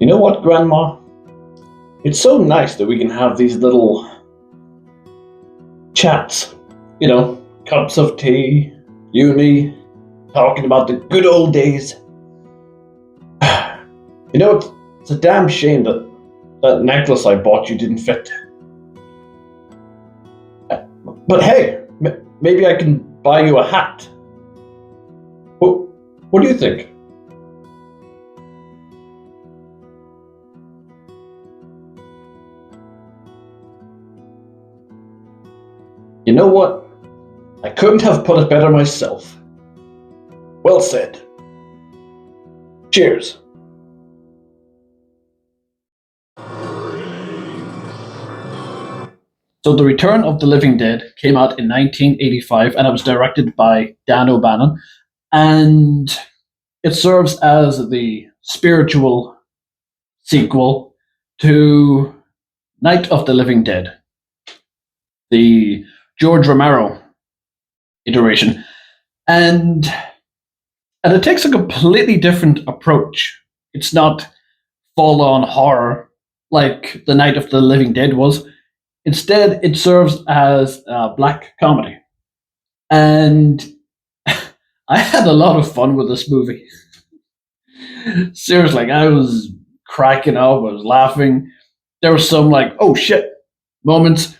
You know what, Grandma? It's so nice that we can have these little chats. Cups of tea, you and me, talking about the good old days. It's a damn shame that that necklace I bought you didn't fit. But hey, maybe I can buy you a hat. What, what do you think? You know what? I couldn't have put it better myself. Well said. Cheers. So, The Return of the Living Dead came out in 1985 and it was directed by Bannon. And it serves as the spiritual sequel to Night of the Living Dead, the George Romero iteration. And and it takes a completely different approach. It's not full on horror like the Night of the Living Dead was. Instead, it serves as a black comedy. And I had a lot of fun with this movie. Seriously, like, I was cracking up, I was laughing. There was some like, oh shit moments.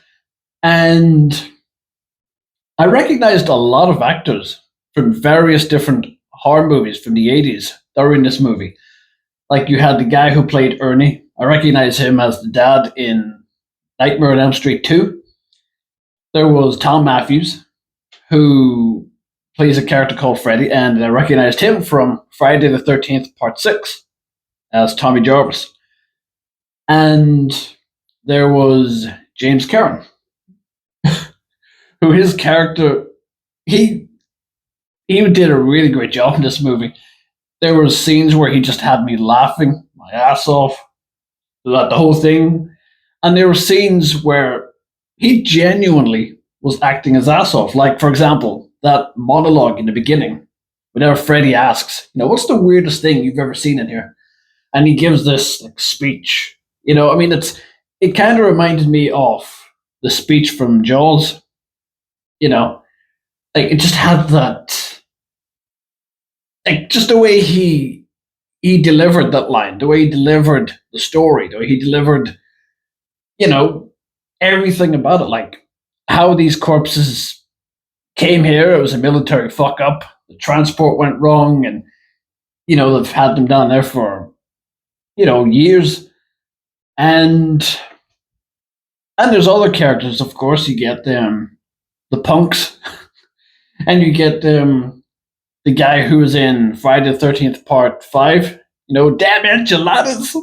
And I recognized a lot of actors from various different horror movies from the 80s that were in this movie. Like, you had the guy who played Ernie. I recognize him as the dad in Nightmare on Elm Street 2. There was Tom Matthews, who plays a character called Freddy, and I recognized him from Friday the 13th, Part 6, as Tommy Jarvis. And there was James Karen, who his character, he he did a really great job in this movie. There were scenes where he just had me laughing my ass off throughout the whole thing. And there were scenes where he genuinely was acting his ass off. Like, for example, that monologue in the beginning, whenever Freddy asks, what's the weirdest thing you've ever seen in here? And he gives this like speech. I mean, it kind of reminded me of the speech from Jaws. You know, like it just had that, like just the way he delivered that line, the way he delivered the story, the way he delivered, you know, everything about it, like how these corpses came here. It was a military fuck up. The transport went wrong, and they've had them down there for years, and there's other characters. Of course, you get the punks, and you get the guy who was in Friday the 13th Part 5. Damn enchiladas.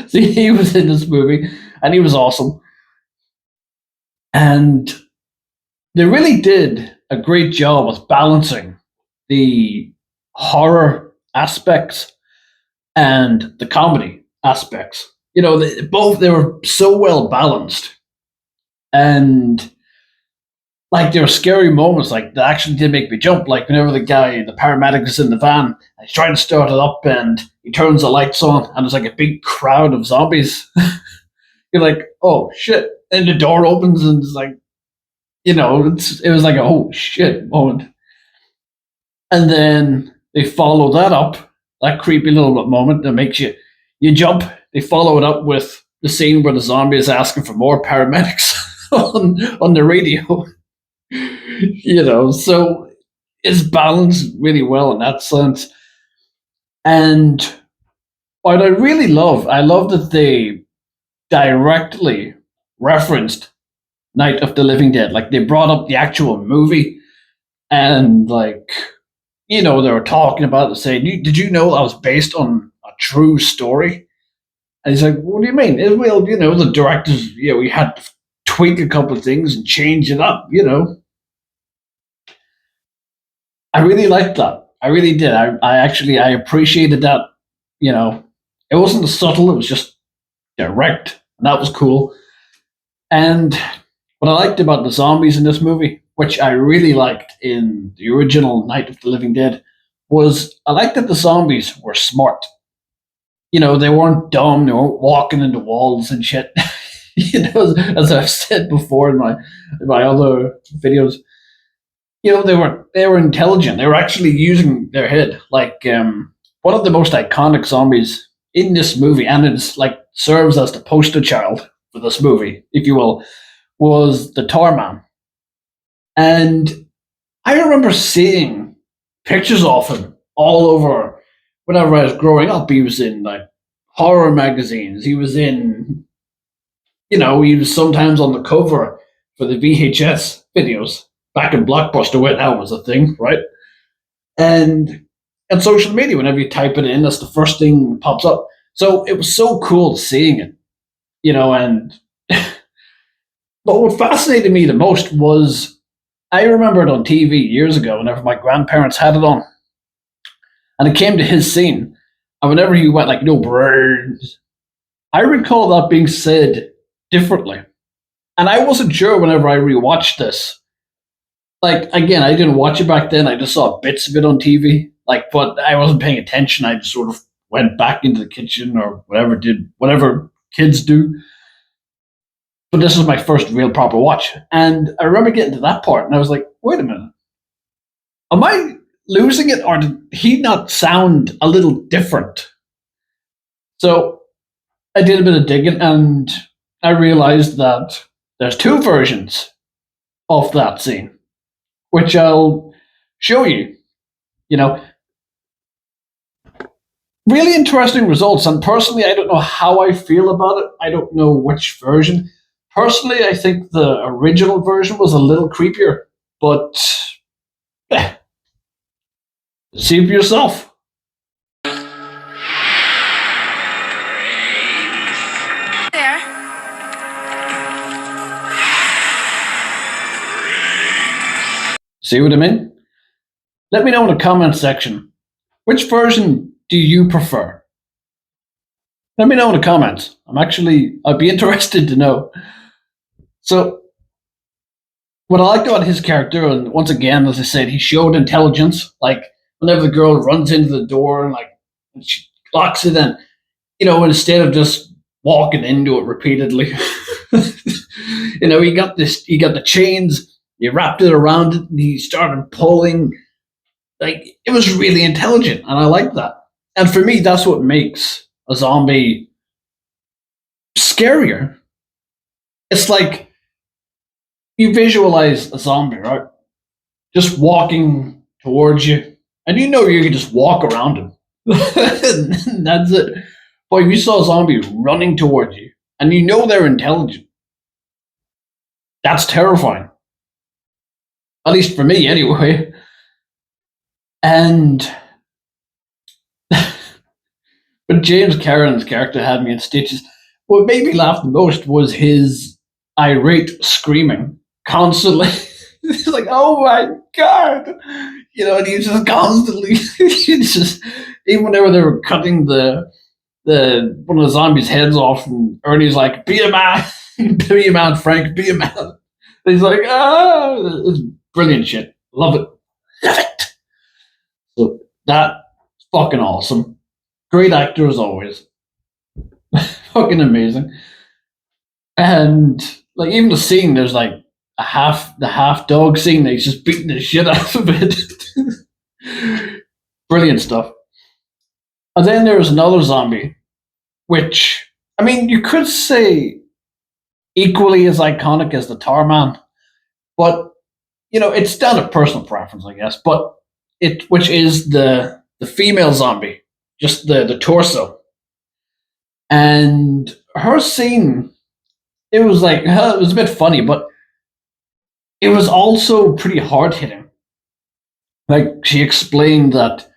See, he was in this movie, and he was awesome. And they really did a great job with balancing the horror aspects and the comedy aspects. They were so well balanced, and like there were scary moments like that actually did make me jump. Like whenever the paramedic is in the van, and he's trying to start it up, and he turns the lights on, and there's like a big crowd of zombies. You're like, oh shit! And the door opens, and it's like, it was like a oh shit moment. And then they follow that up, that creepy little moment that makes you jump. They follow it up with the scene where the zombie is asking for more paramedics on the radio. So it's balanced really well in that sense. And what I love that they directly referenced Night of the Living Dead. Like they brought up the actual movie, and they were talking about it, saying, "Did you know that was based on a true story?" And he's like, "What do you mean?" Well, the directors, we had to tweak a couple of things and change it up. I really liked that. I really did. I appreciated that. It wasn't subtle. It was just direct, and that was cool. And what I liked about the zombies in this movie, which I really liked in the original Night of the Living Dead, was I liked that the zombies were smart. they weren't dumb, they weren't walking into walls and shit. As I've said before in my other videos, they were intelligent. They were actually using their head. Like one of the most iconic zombies in this movie, and it's like serves as the poster child for this movie, if you will, was the Torman. And I remember seeing pictures of him all over whenever I was growing up. He was in like horror magazines. He was sometimes on the cover for the VHS videos back in Blockbuster when that was a thing, right? And social media, whenever you type it in, that's the first thing that pops up. So it was so cool seeing it, and but what fascinated me the most was I remember it on TV years ago whenever my grandparents had it on. And it came to his scene. And whenever he went like, brains, I recall that being said differently. And I wasn't sure whenever I rewatched this. Like, again, I didn't watch it back then. I just saw bits of it on TV. Like, but I wasn't paying attention. I just sort of went back into the kitchen or whatever kids do. But this was my first real proper watch. And I remember getting to that part and I was like, wait a minute. Am I losing it or did he not sound a little different? So I did a bit of digging and I realized that there's two versions of that scene, which I'll show you. Really interesting results. And personally, I don't know how I feel about it. I don't know which version. Personally, I think the original version was a little creepier, but see for yourself. There. See what I mean? Let me know in the comment section. Which version do you prefer? Let me know in the comments. I'd be interested to know. So, what I liked about his character, and once again, as I said, he showed intelligence. Like, whenever the girl runs into the door and she locks it in, instead of just walking into it repeatedly, he got the chains, he wrapped it around it, and he started pulling. Like, it was really intelligent, and I like that. And for me, that's what makes a zombie scarier. It's like you visualize a zombie, right? Just walking towards you, and you can just walk around him. That's it. But if you saw a zombie running towards you, and they're intelligent, that's terrifying. At least for me, anyway. And but James Cameron's character had me in stitches. What made me laugh the most was his irate screaming constantly. It's like, oh my god, and he's just constantly, even whenever they were cutting the one of the zombies' heads off, and Ernie's like, "Be a man, be a man, Frank, be a man." And he's like, it's brilliant shit. Love it, love it. So that's fucking awesome. Great actor as always. Fucking amazing. And like even the scene, there's like the half dog scene that he's just beating the shit out of it. Brilliant stuff. And then there's another zombie, which you could say equally as iconic as the Tar Man, but it's down to personal preference, I guess. But which is the female zombie, just the torso. And her scene, it was a bit funny, but it was also pretty hard hitting. Like she explained that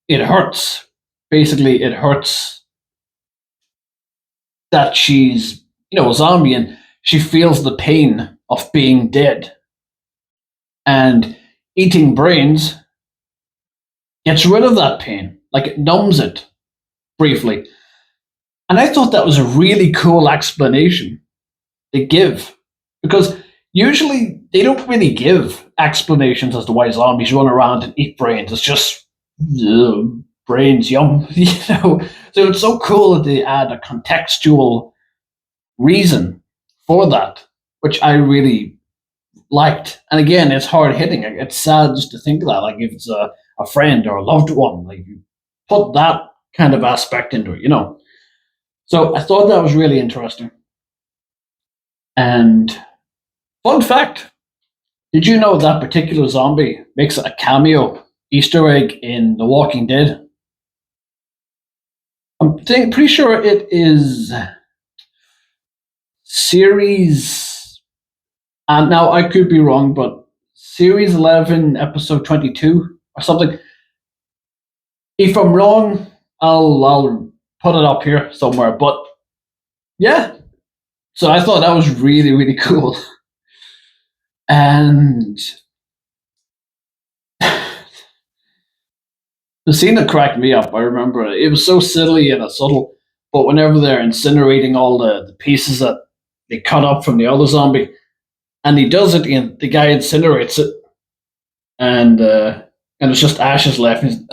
it hurts. Basically, it hurts that she's a zombie and she feels the pain of being dead. And eating brains gets rid of that pain, like it numbs it briefly. And I thought that was a really cool explanation to give, because usually they don't really give explanations as to why zombies run around and eat brains. It's just brains, yum, So it's so cool that they add a contextual reason for that, which I really liked. And again, it's hard hitting. It's sad just to think of that. Like if it's a friend or a loved one, like you put that kind of aspect into it. So I thought that was really interesting. And fun fact, did you know that particular zombie makes a cameo Easter egg in The Walking Dead? Pretty sure it is series, and now I could be wrong, but series 11, episode 22 or something. If I'm wrong, I'll put it up here somewhere. But yeah, so I thought that was really, really cool. And the scene that cracked me up, I remember it was so silly and subtle, but whenever they're incinerating all the pieces that they cut up from the other zombie, and he does it, and the guy incinerates it, and it's just ashes left, and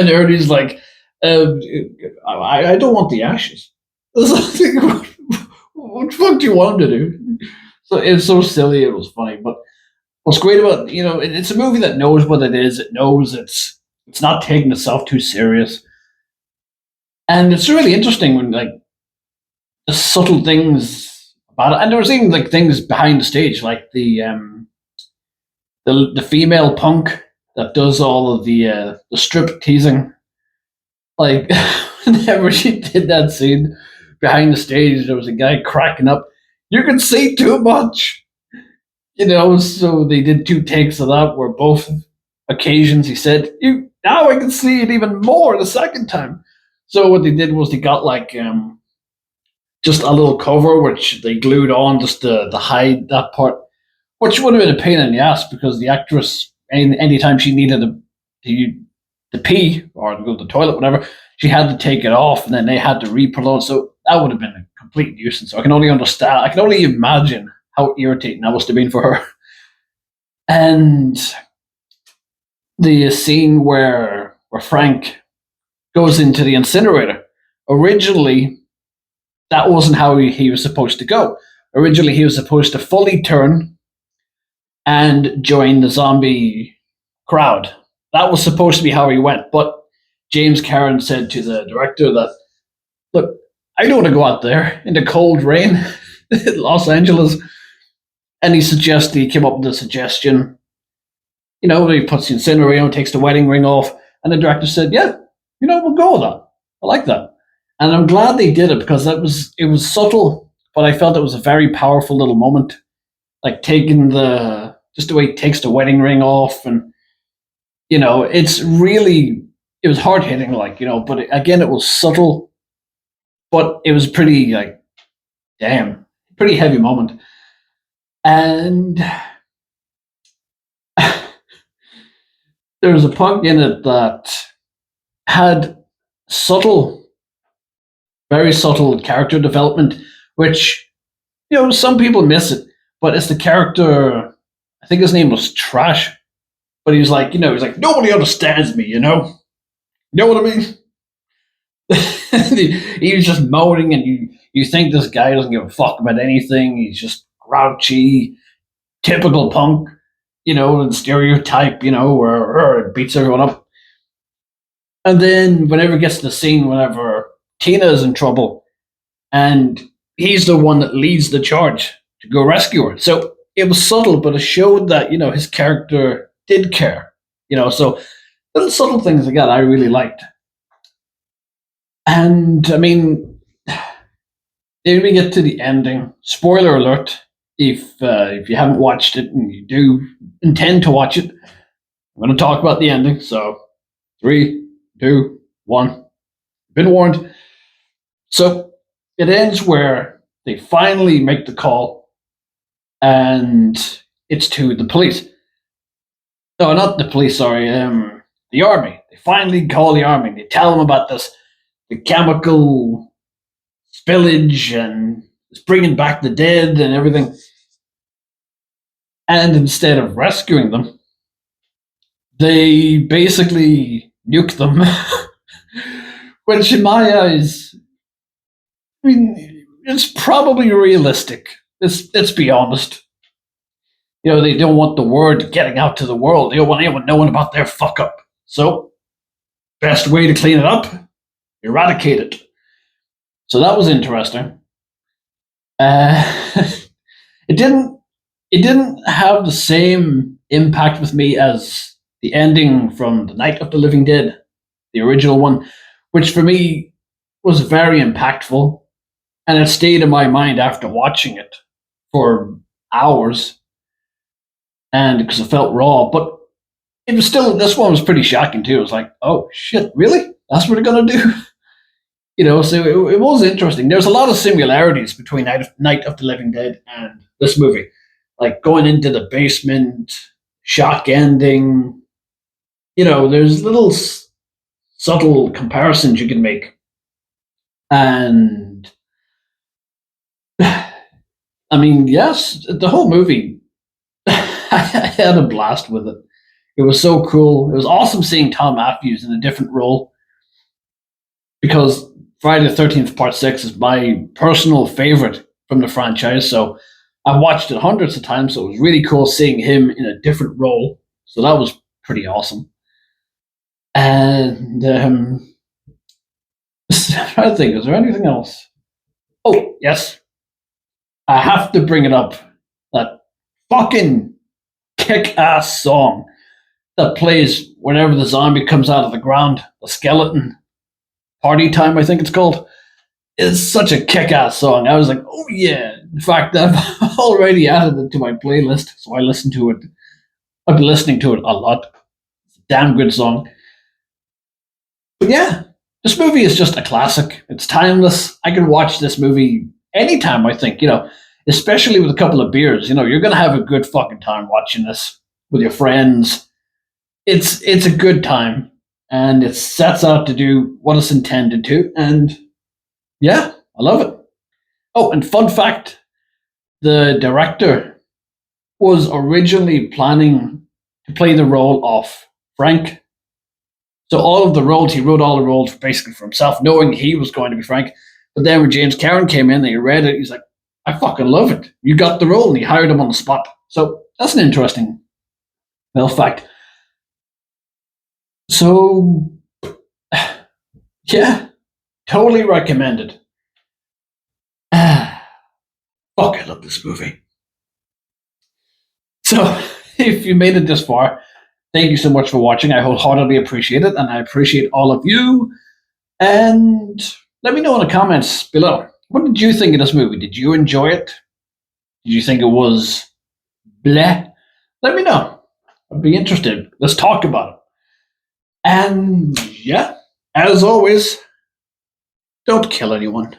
Ernie's like, I don't want the ashes. What the fuck do you want him to do? So it's so silly, it was funny, but what's great about it's a movie that knows what it is. It knows it's not taking itself too serious, and it's really interesting when like the subtle things about it. And there was even like things behind the stage, like the female punk that does all of the strip teasing. Like whenever she did that scene behind the stage, there was a guy cracking up. You can see too much. So they did two takes of that where both occasions he said, "You now I can see it even more the second time." So what they did was they got like just a little cover which they glued on just to hide that part, which would have been a pain in the ass because the actress, anytime she needed to pee or to go to the toilet, whatever, she had to take it off, and then they had to re-put So that would have been a complete nuisance. So I can only understand. I can only imagine how irritating that must have been for her. And the scene where Frank goes into the incinerator. Originally, that wasn't how he was supposed to go. Originally, he was supposed to fully turn and join the zombie crowd. That was supposed to be how he went. But James Cameron said to the director that, look, I don't want to go out there in the cold rain in Los Angeles. And he came up with a suggestion. He puts the incinerator, takes the wedding ring off. And the director said, yeah, we'll go with that. I like that. And I'm glad they did it because it was subtle, but I felt it was a very powerful little moment. Like taking just the way he takes the wedding ring off, and it was hard hitting, but again, it was subtle, but it was pretty like, damn, pretty heavy moment. And there was a punk in it that had very subtle character development, which some people miss it, but it's the character. I think his name was Trash, but he's like, nobody understands me, You know what I mean? He was just moaning, and you think this guy doesn't give a fuck about anything. He's just grouchy, typical punk, and stereotype, where beats everyone up. And then whenever it gets to the scene, whenever Tina is in trouble, and he's the one that leads the charge to go rescue her. So it was subtle, but it showed that his character did care. So little subtle things like that I really liked. And I mean, then we get to the ending. Spoiler alert: if you haven't watched it and you do intend to watch it, I'm going to talk about the ending. So 3, 2, 1. Been warned. So it ends where they finally make the call, and it's to the police. No, not the police. Sorry, the army. They finally call the army. They tell them about the chemical spillage, and it's bringing back the dead and everything. And instead of rescuing them, they basically nuke them. Which, in my eyes, I mean, it's probably realistic. Let's be honest. They don't want the word getting out to the world. They don't want anyone knowing about their fuck up. So, best way to clean it up, eradicate it. So that was interesting. Uh, it didn't it didn't have the same impact with me as the ending from The Night of the Living Dead, the original one, which for me was very impactful, and it stayed in my mind after watching it for hours, and because it felt raw. But it was still, this one was pretty shocking too. It was like, oh shit, really? That's what they're gonna do? So it was interesting. There's a lot of similarities between Night of the Living Dead and this movie, like going into the basement, shock ending. There's little subtle comparisons you can make, and I mean, yes, the whole movie. I had a blast with it. It was so cool. It was awesome seeing Thom Matthews in a different role, because Friday the 13th Part 6 is my personal favorite from the franchise. So I've watched it hundreds of times. So it was really cool seeing him in a different role. So that was pretty awesome. And I'm trying to think, is there anything else? Oh, yes. I have to bring it up. That fucking kick ass song that plays whenever the zombie comes out of the ground, the skeleton. Party Time, I think it's called. It's such a kick-ass song. I was like, oh yeah. In fact, I've already added it to my playlist, so I listen to it. I've been listening to it a lot. It's a damn good song. But yeah, this movie is just a classic. It's timeless. I can watch this movie anytime, I think, especially with a couple of beers. You're going to have a good fucking time watching this with your friends. It's a good time, and it sets out to do what it's intended to, and yeah, I love it. Oh, and fun fact, the director was originally planning to play the role of Frank. So all of the roles, he wrote all the roles basically for himself, knowing he was going to be Frank. But then when James Cameron came in and he read it, he's like, I fucking love it. You got the role, and he hired him on the spot. So that's an interesting fact. So yeah, totally recommended. Fuck, I love this movie. So, if you made it this far, thank you so much for watching. I wholeheartedly appreciate it, and I appreciate all of you. And let me know in the comments below. What did you think of this movie? Did you enjoy it? Did you think it was bleh? Let me know. I'd be interested. Let's talk about it. And yeah, as always, don't kill anyone.